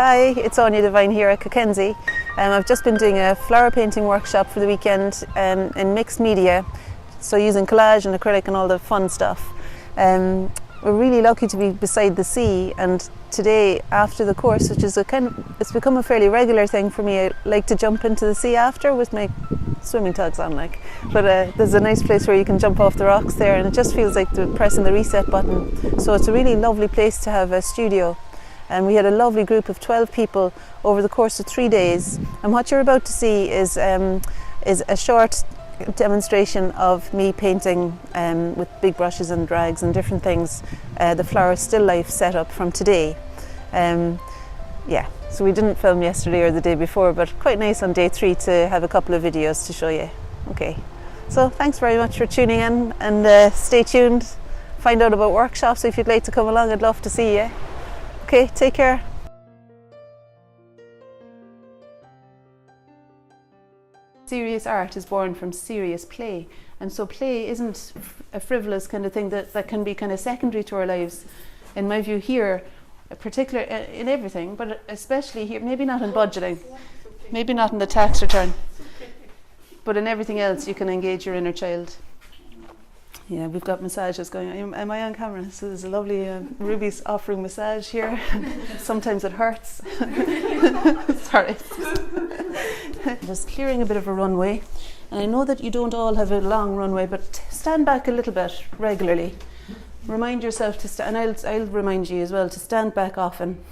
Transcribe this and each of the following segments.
Hi, it's Aine Divine here at Cottage. I've just been doing a flower painting workshop for the weekend in mixed media, so using collage and acrylic and all the fun stuff. We're really lucky to be beside the sea, and today after the course, which is it's become a fairly regular thing for me, I like to jump into the sea after with my swimming togs on, but there's a nice place where you can jump off the rocks there, and it just feels like pressing the reset button. So it's a really lovely place to have a studio. And we had a lovely group of 12 people over the course of 3 days. And what you're about to see is a short demonstration of me painting with big brushes and drags and different things, the flower still life setup from today. So we didn't film yesterday or the day before, but quite nice on day 3 to have a couple of videos to show you. Okay, so thanks very much for tuning in, and stay tuned. Find out about workshops if you'd like to come along. I'd love to see you. Okay, take care. Serious art is born from serious play, and so play isn't a frivolous kind of thing that can be kind of secondary to our lives. In my view here, particularly in everything, but especially here, maybe not in budgeting, maybe not in the tax return, but in everything else you can engage your inner child. Yeah, we've got massages going. Am I on camera? So there's a lovely Ruby's offering massage here. Sometimes it hurts. Sorry. Just clearing a bit of a runway. And I know that you don't all have a long runway, but stand back a little bit regularly. Remind yourself to stand, and I'll remind you as well to stand back often.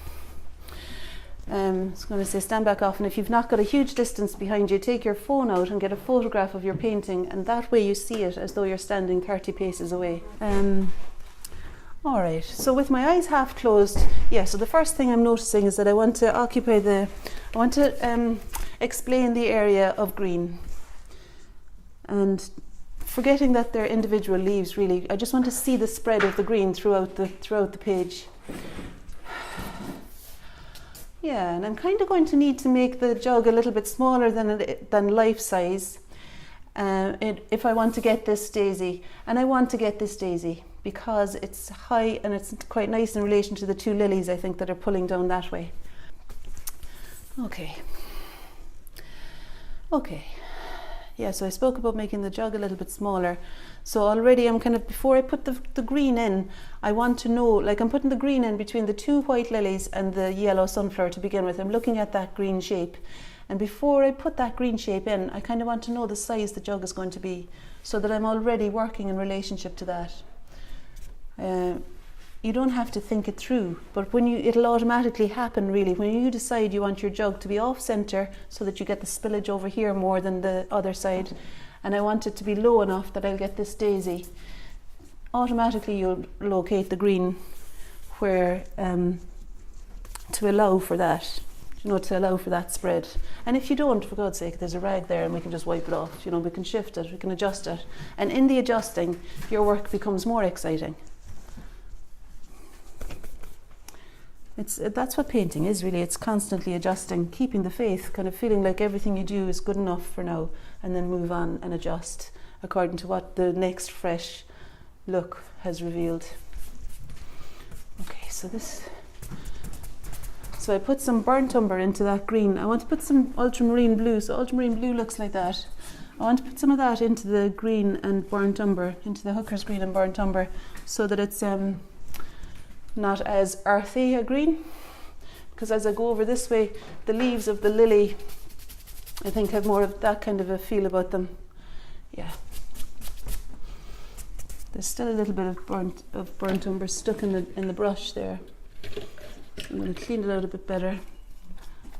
I was going to say stand back often. If you've not got a huge distance behind you, take your phone out and get a photograph of your painting, and that way you see it as though you're standing 30 paces away. Alright, so with my eyes half closed, so the first thing I'm noticing is that I want to explain the area of green, and forgetting that they're individual leaves really, I just want to see the spread of the green throughout the page. Yeah, and I'm kind of going to need to make the jug a little bit smaller than life size if I want to get this daisy. And I want to get this daisy because it's high and it's quite nice in relation to the 2 lilies, I think, that are pulling down that way. Okay. Yeah, so I spoke about making the jug a little bit smaller. So already I'm before I put the green in, I want to know, I'm putting the green in between the 2 white lilies and the yellow sunflower to begin with. I'm looking at that green shape. And before I put that green shape in, I kind of want to know the size the jug is going to be, so that I'm already working in relationship to that. You don't have to think it through, but it'll automatically happen really. When you decide you want your jug to be off center so that you get the spillage over here more than the other side, and I want it to be low enough that I'll get this daisy, automatically you'll locate the green where to allow for that, to allow for that spread. And if you don't, for God's sake, there's a rag there and we can just wipe it off. We can shift it, we can adjust it, and in the adjusting your work becomes more exciting. That's what painting is really. It's constantly adjusting, keeping the faith, kind of feeling like everything you do is good enough for now, and then move on and adjust according to what the next fresh look has revealed. Okay, so I put some burnt umber into that green. I want to put some ultramarine blue, so ultramarine blue looks like that. I want to put some of that into the green and burnt umber, into the hooker's green and burnt umber, so that it's not as earthy a green, because as I go over this way, the leaves of the lily I think have more of that kind of a feel about them. Yeah, there's still a little bit of burnt umber stuck in the brush there. I'm going to clean it out a bit better,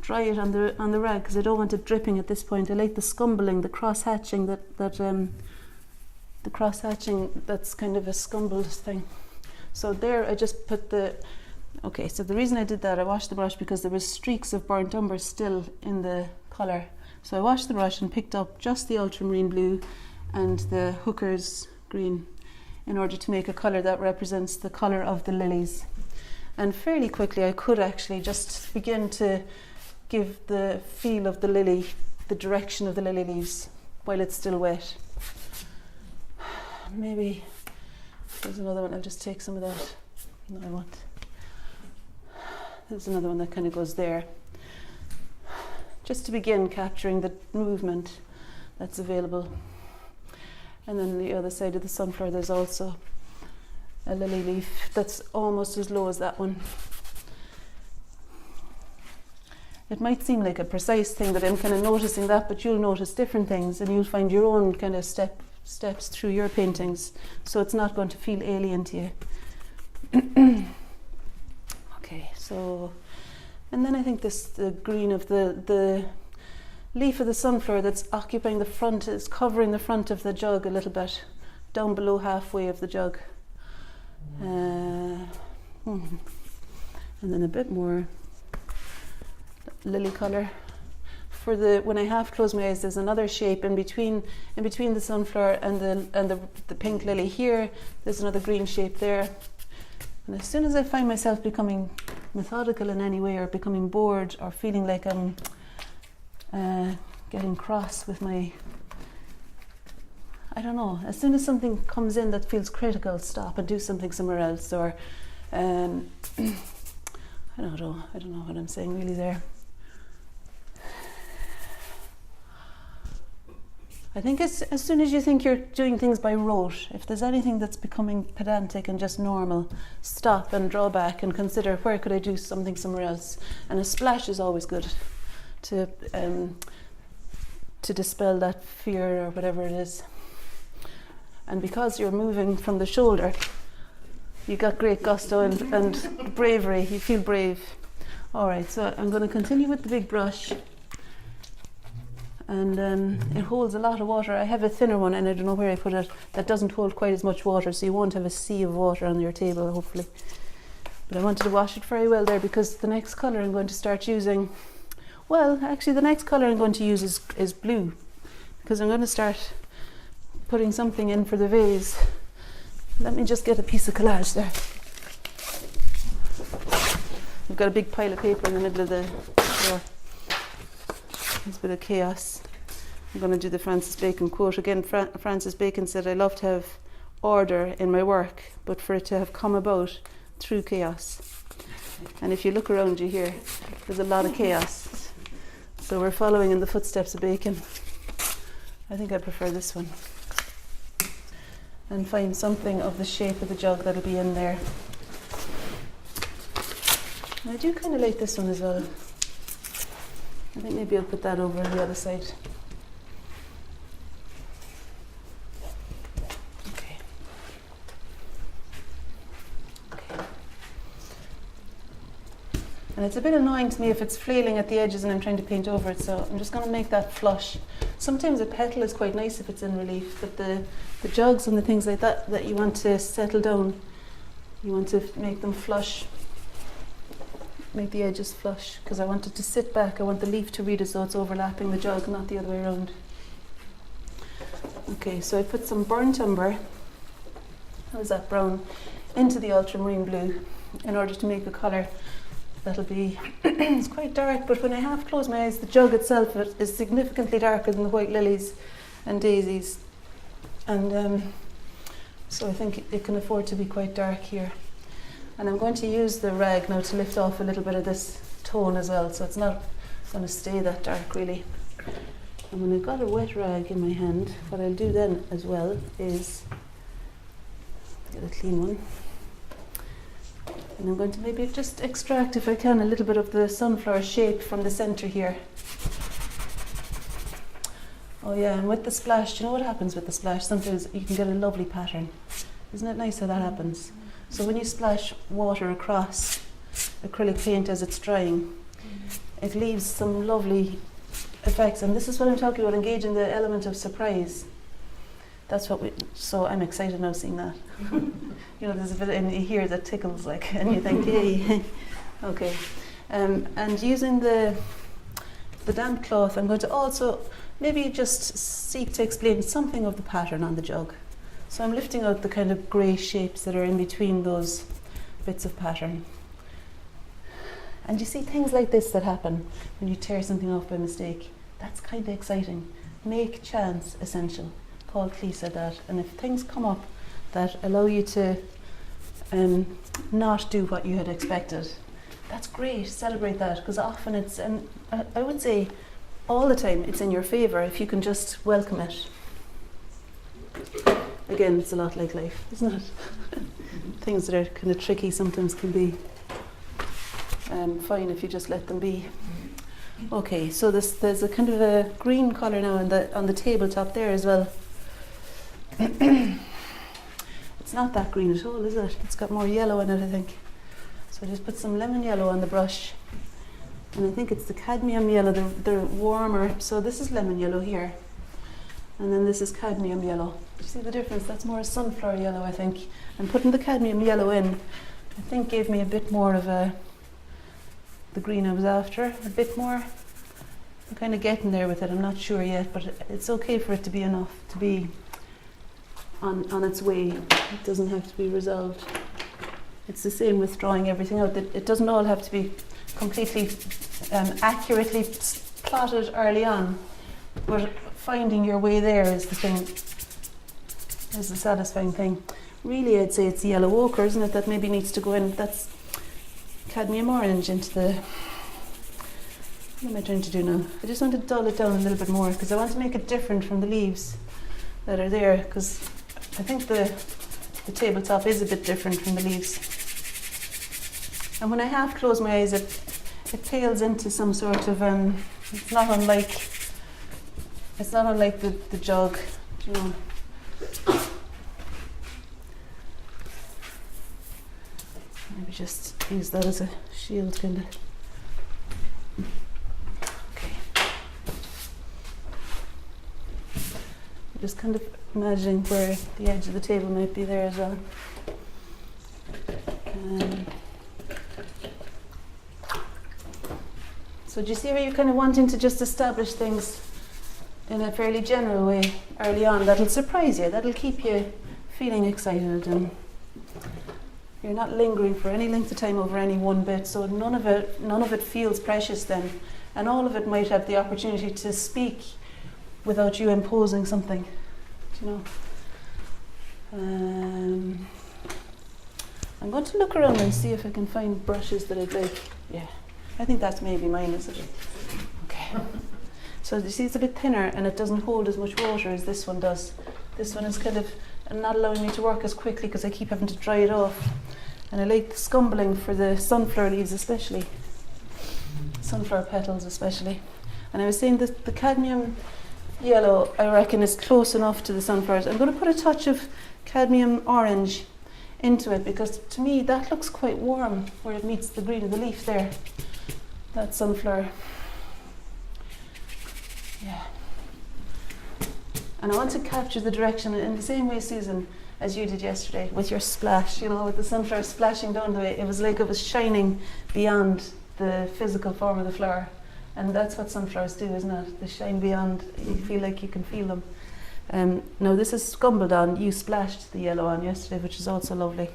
dry it on the rag, because I don't want it dripping at this point. I like the scumbling, the cross hatching the cross hatching that's kind of a scumbled thing. So there I just put so the reason I did that, I washed the brush because there was streaks of burnt umber still in the colour. So I washed the brush and picked up just the ultramarine blue and the hooker's green in order to make a colour that represents the colour of the lilies. And fairly quickly I could actually just begin to give the feel of the lily, the direction of the lily leaves while it's still wet. Maybe there's another one. I'll just take some of that. No, I won't. there's another one that kind of goes there. Just to begin capturing the movement that's available. And then on the other side of the sunflower there's also a lily leaf that's almost as low as that one. It might seem like a precise thing that I'm kind of noticing that, but you'll notice different things and you'll find your own kind of steps through your paintings, so it's not going to feel alien to you. Okay, so, and then I think the green of the leaf of the sunflower that's occupying the front is covering the front of the jug a little bit, down below halfway of the jug. And then a bit more lily colour. For the, when I half close my eyes, there's another shape in between the sunflower and the pink lily here. There's another green shape there. And as soon as I find myself becoming methodical in any way, or becoming bored, or feeling like I'm getting cross with my, I don't know, as soon as something comes in that feels critical, stop and do something somewhere else, or I don't know what I'm saying really there. I think as soon as you think you're doing things by rote, if there's anything that's becoming pedantic and just normal, stop and draw back and consider, where could I do something somewhere else? And a splash is always good to dispel that fear or whatever it is. And because you're moving from the shoulder, you got great gusto and bravery. You feel brave. All right, so I'm going to continue with the big brush. And it holds a lot of water. I have a thinner one and I don't know where I put it, that doesn't hold quite as much water, so you won't have a sea of water on your table, hopefully. But I wanted to wash it very well there, because the next colour I'm going to start using, well, actually the next colour I'm going to use is blue, because I'm going to start putting something in for the vase. Let me just get a piece of collage there. We've got a big pile of paper in the middle of the floor. It's a bit of chaos. I'm going to do the Francis Bacon quote again. Francis Bacon said, "I love to have order in my work, but for it to have come about through chaos." And if you look around you here, there's a lot of chaos. So we're following in the footsteps of Bacon. I think I prefer this one. And find something of the shape of the jug that'll be in there. And I do kind of like this one as well. I think maybe I'll put that over on the other side. Okay. And it's a bit annoying to me if it's flailing at the edges and I'm trying to paint over it, so I'm just going to make that flush. Sometimes a petal is quite nice if it's in relief, but the jugs and the things like that you want to settle down, you want to make them flush. Make the edges flush, because I want it to sit back. I want the leaf to read as though it's overlapping the jug, not the other way around. Okay, so I put some burnt umber, how is that, brown, into the ultramarine blue in order to make a colour that'll be, it's quite dark, but when I half close my eyes, the jug itself is significantly darker than the white lilies and daisies. And so I think it can afford to be quite dark here. And I'm going to use the rag now to lift off a little bit of this tone as well, so it's not going to stay that dark really. And when I've got a wet rag in my hand, what I'll do then as well is get a clean one. And I'm going to maybe just extract, if I can, a little bit of the sunflower shape from the centre here. Oh yeah, and with the splash, do you know what happens with the splash? Sometimes you can get a lovely pattern. Isn't it nice how that happens? So when you splash water across acrylic paint as it's drying, it leaves some lovely effects. And this is what I'm talking about, engaging the element of surprise. That's what so I'm excited now seeing that. You know, there's a bit in here that tickles, like, and you think, hey, okay. And using the damp cloth, I'm going to also maybe just seek to explain something of the pattern on the jug. So I'm lifting out the kind of grey shapes that are in between those bits of pattern. And you see things like this that happen when you tear something off by mistake. That's kind of exciting. Make chance essential. Paul Klee said that. And if things come up that allow you to not do what you had expected, that's great, celebrate that, because often it's, and I would say all the time, it's in your favour if you can just welcome it. Again, it's a lot like life, isn't it? Things that are kind of tricky sometimes can be fine if you just let them be. Okay, so there's a kind of a green colour now on the tabletop there as well. It's not that green at all, is it? It's got more yellow in it, I think. So I just put some lemon yellow on the brush. And I think it's the cadmium yellow, the warmer. So this is lemon yellow here. And then this is cadmium yellow. Do you see the difference? That's more sunflower yellow, I think. And putting the cadmium yellow in, I think gave me a bit more of the green I was after. A bit more. I'm kind of getting there with it, I'm not sure yet, but it's okay for it to be enough to be on its way. It doesn't have to be resolved. It's the same with drawing everything out. It doesn't all have to be completely accurately plotted early on, but finding your way there is the thing, is the satisfying thing. Really, I'd say it's the yellow ochre, isn't it, that maybe needs to go in. That's cadmium orange into the... What am I trying to do now? I just want to dull it down a little bit more because I want to make it different from the leaves that are there, because I think the tabletop is a bit different from the leaves. And when I half close my eyes, it pales into some sort of it's not unlike the jug, you know. Maybe just use that as a shield, kind of. Okay. Just kind of imagining where the edge of the table might be there as well. So do you see how you're kind of wanting to just establish things in a fairly general way early on? That'll surprise you, that'll keep you feeling excited, and you're not lingering for any length of time over any one bit, so none of it feels precious then, and all of it might have the opportunity to speak without you imposing something, do you know. I'm going to look around and see if I can find brushes that I'd like. Yeah, I think that's maybe mine, is it? Okay. So you see it's a bit thinner and it doesn't hold as much water as this one does. This one is kind of not allowing me to work as quickly because I keep having to dry it off. And I like the scumbling for the sunflower leaves especially. Sunflower petals especially. And I was saying that the cadmium yellow, I reckon, is close enough to the sunflowers. I'm going to put a touch of cadmium orange into it because to me that looks quite warm where it meets the green of the leaf there. That sunflower. Yeah. And I want to capture the direction in the same way, Susan, as you did yesterday with your splash, you know, with the sunflower splashing down the way. It was like it was shining beyond the physical form of the flower. And that's what sunflowers do, isn't it? They shine beyond, you feel like you can feel them. Now this is scumbled on, you splashed the yellow on yesterday, which is also lovely.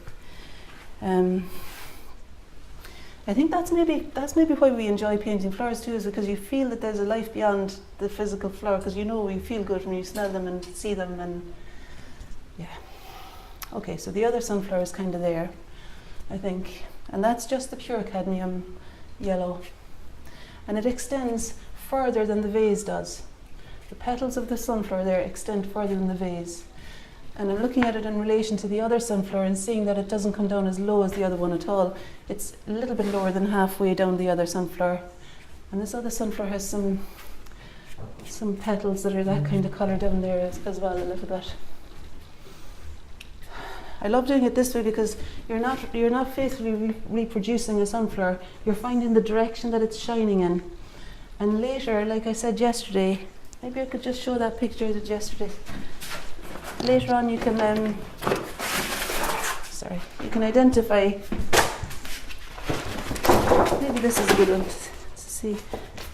I think that's maybe why we enjoy painting flowers too, is because you feel that there's a life beyond the physical flower, because you know you feel good when you smell them and see them, and yeah. Okay, so the other sunflower is kind of there, I think, and that's just the pure cadmium yellow, and it extends further than the vase does. The petals of the sunflower there extend further than the vase. And I'm looking at it in relation to the other sunflower and seeing that it doesn't come down as low as the other one at all. It's a little bit lower than halfway down the other sunflower. And this other sunflower has some petals that are that kind of colour down there as well, a little bit. I love doing it this way because you're not faithfully reproducing a sunflower. You're finding the direction that it's shining in. And later, like I said yesterday, maybe I could just show that picture I did yesterday. Later on you can you can identify, maybe this is a good one to see.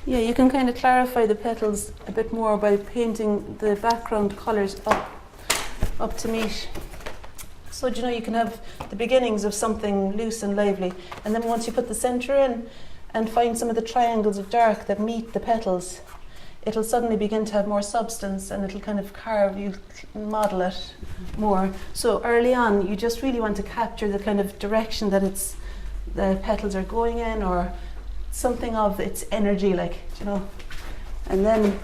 Yeah, you can kind of clarify the petals a bit more by painting the background colours up to meet. So you know, you can have the beginnings of something loose and lively, and then once you put the centre in and find some of the triangles of dark that meet the petals, it'll suddenly begin to have more substance and it'll kind of carve, you model it more. So early on, you just really want to capture the kind of direction that the petals are going in, or something of its energy, like, you know. And then,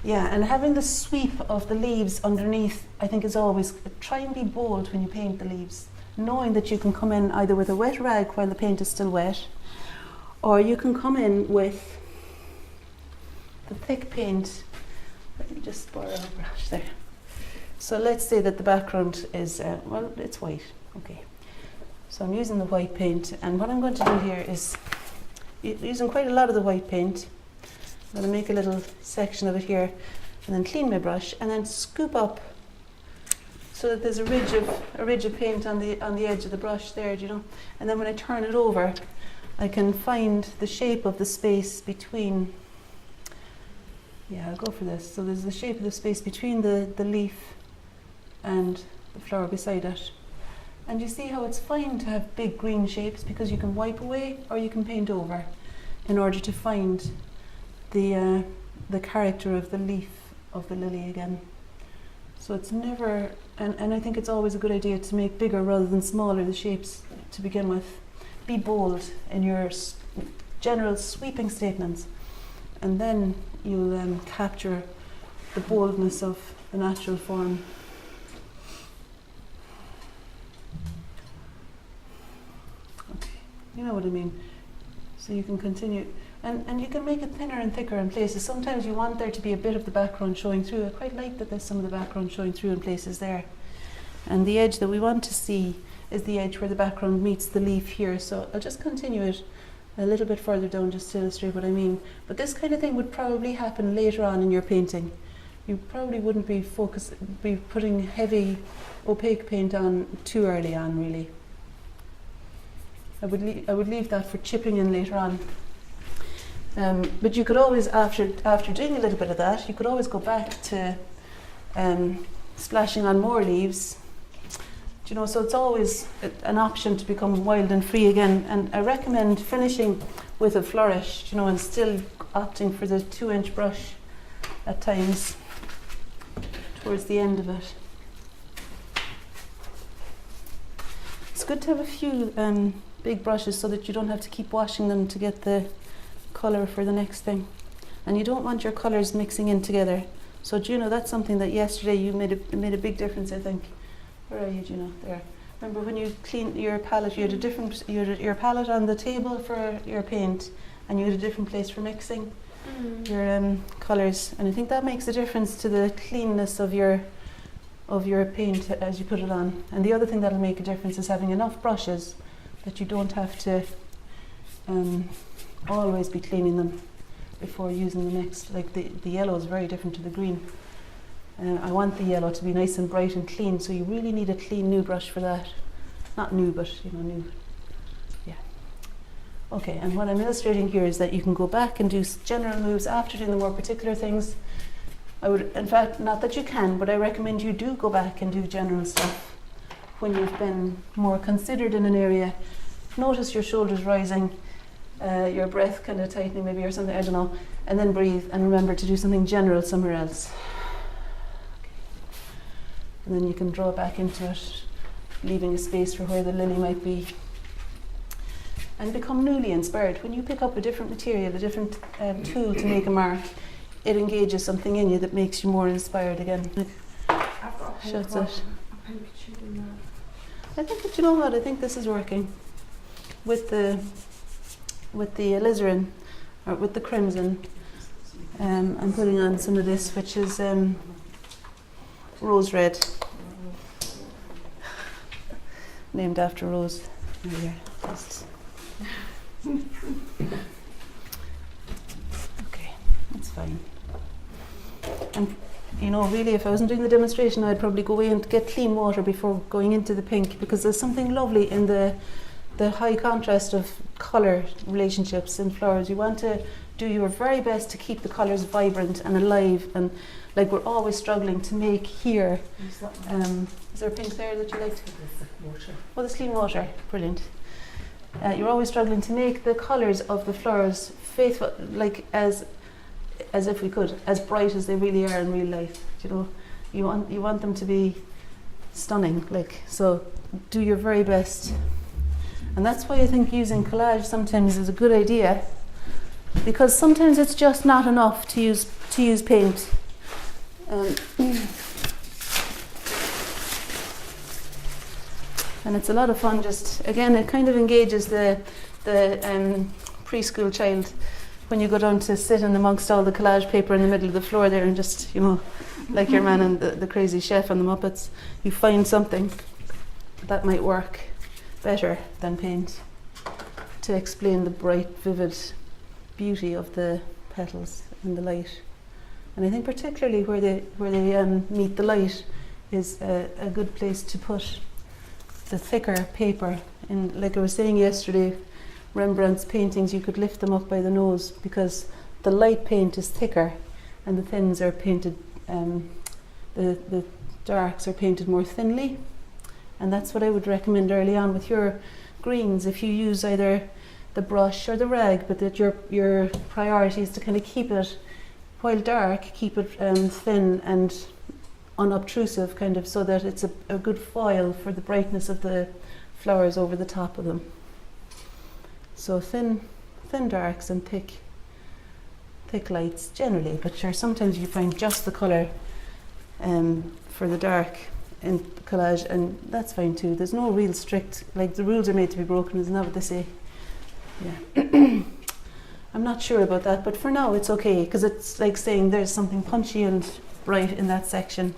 yeah, and having the sweep of the leaves underneath, I think is always, try and be bold when you paint the leaves, knowing that you can come in either with a wet rag while the paint is still wet, or you can come in with the thick paint. Let me just borrow a brush there. So let's say that the background is, well, it's white, okay. So I'm using the white paint, and what I'm going to do here is, using quite a lot of the white paint, I'm going to make a little section of it here, and then clean my brush, and then scoop up so that there's a ridge of paint on the edge of the brush there, you know. And then when I turn it over, I can find the shape of the space between. Yeah, I'll go for this. So there's the shape of the space between the leaf and the flower beside it. And you see how it's fine to have big green shapes, because you can wipe away or you can paint over in order to find the character of the leaf of the lily again. So it's never, and I think it's always a good idea to make bigger rather than smaller the shapes to begin with. Be bold in your general sweeping statements, and then you'll capture the boldness of the natural form. Okay, you know what I mean. So you can continue, and you can make it thinner and thicker in places. Sometimes you want there to be a bit of the background showing through. I quite like that there's some of the background showing through in places there. And the edge that we want to see is the edge where the background meets the leaf here. So I'll just continue it a little bit further down just to illustrate what I mean. But this kind of thing would probably happen later on in your painting. You probably wouldn't be putting heavy opaque paint on too early on, really. I would leave that for chipping in later on. But you could always, after doing a little bit of that, you could always go back to splashing on more leaves. You know, so it's always an option to become wild and free again. And I recommend finishing with a flourish, you know, and still opting for the 2-inch brush at times towards the end of it. It's good to have a few big brushes so that you don't have to keep washing them to get the colour for the next thing. And you don't want your colours mixing in together. So Juno, that's something that yesterday you made a big difference, I think. Where are you, Juno? There. Remember when you cleaned your palette, you had your palette on the table for your paint, and you had a different place for mixing your colours. And I think that makes a difference to the cleanness of your paint as you put it on. And the other thing that'll make a difference is having enough brushes that you don't have to always be cleaning them before using the next. Like the yellow is very different to the green. I want the yellow to be nice and bright and clean, so you really need a clean new brush for that. Not new, but you know, new. Yeah. Okay, and what I'm illustrating here is that you can go back and do general moves after doing the more particular things. I would, in fact, not that you can, but I recommend you do go back and do general stuff when you've been more considered in an area. Notice your shoulders rising, your breath kind of tightening maybe or something, I don't know, and then breathe and remember to do something general somewhere else. And then you can draw back into it, leaving a space for where the lily might be. And become newly inspired. When you pick up a different material, a different tool to make a mark, it engages something in you that makes you more inspired again. I've got a Shuts it. I I think that, you know what, I think this is working. With the alizarin, or with the crimson, I'm putting on some of this, which is rose red, named after Rose. There we are. Okay, that's fine. And you know, really, if I wasn't doing the demonstration, I'd probably go away and get clean water before going into the pink, because there's something lovely in the high contrast of colour relationships in flowers. You want to do your very best to keep the colours vibrant and alive, and like we're always struggling to make here. Is there a pink there that you like to? Oh, the clean water, brilliant. You're always struggling to make the colours of the flowers faithful, like as if we could, as bright as they really are in real life. You know, you want them to be stunning. Like, so, do your very best. And that's why I think using collage sometimes is a good idea, because sometimes it's just not enough to use paint. And it's a lot of fun. Just again, it kind of engages the preschool child when you go down to sit in amongst all the collage paper in the middle of the floor there, and just, you know, like your man and the crazy chef and the Muppets, you find something that might work better than paint to explain the bright, vivid beauty of the petals and the light. And I think particularly where they meet the light is a good place to put the thicker paper. And like I was saying yesterday, Rembrandt's paintings, you could lift them up by the nose because the light paint is thicker and the thins are painted, the darks are painted more thinly. And that's what I would recommend early on with your greens, if you use either the brush or the rag, but that your priority is to kind of keep it, while dark, keep it thin and unobtrusive, kind of, so that it's a good foil for the brightness of the flowers over the top of them. So thin darks and thick lights generally, but sure, sometimes you find just the colour for the dark in collage, and that's fine too. There's no real strict, like, the rules are made to be broken, isn't that what they say? Yeah. I'm not sure about that, but for now it's okay, because it's like saying there's something punchy and bright in that section,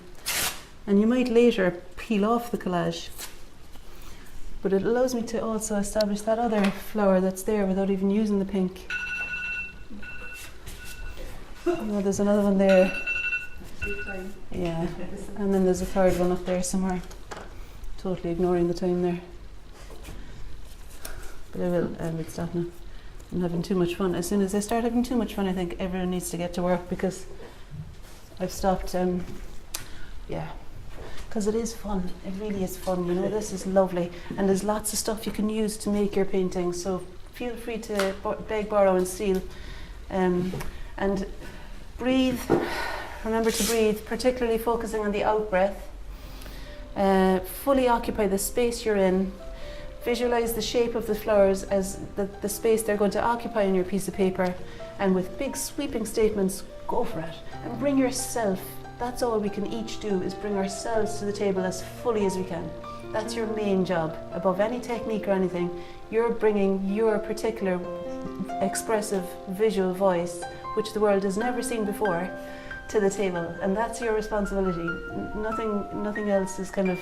and you might later peel off the collage, but it allows me to also establish that other flower that's there without even using the pink. Oh, there's another one there. Yeah, and then there's a third one up there somewhere. Totally ignoring the time there. But I will stop now. I'm having too much fun. As soon as I start having too much fun, I think everyone needs to get to work, because I've stopped. Yeah, because it is fun. It really is fun. You know, this is lovely, and there's lots of stuff you can use to make your paintings. So feel free to beg, borrow, and steal, and breathe. Remember to breathe, particularly focusing on the out breath. Fully occupy the space you're in. Visualize the shape of the flowers as the space they're going to occupy on your piece of paper, and with big sweeping statements, go for it. And bring yourself. That's all we can each do, is bring ourselves to the table as fully as we can. That's your main job. Above any technique or anything, you're bringing your particular expressive visual voice, which the world has never seen before, to the table, and that's your responsibility. Nothing else is kind of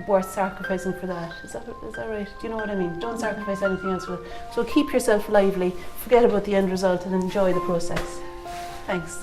worth sacrificing for that. Is that right? Do you know what I mean? Don't sacrifice anything else for it. So keep yourself lively, forget about the end result, and enjoy the process. Thanks.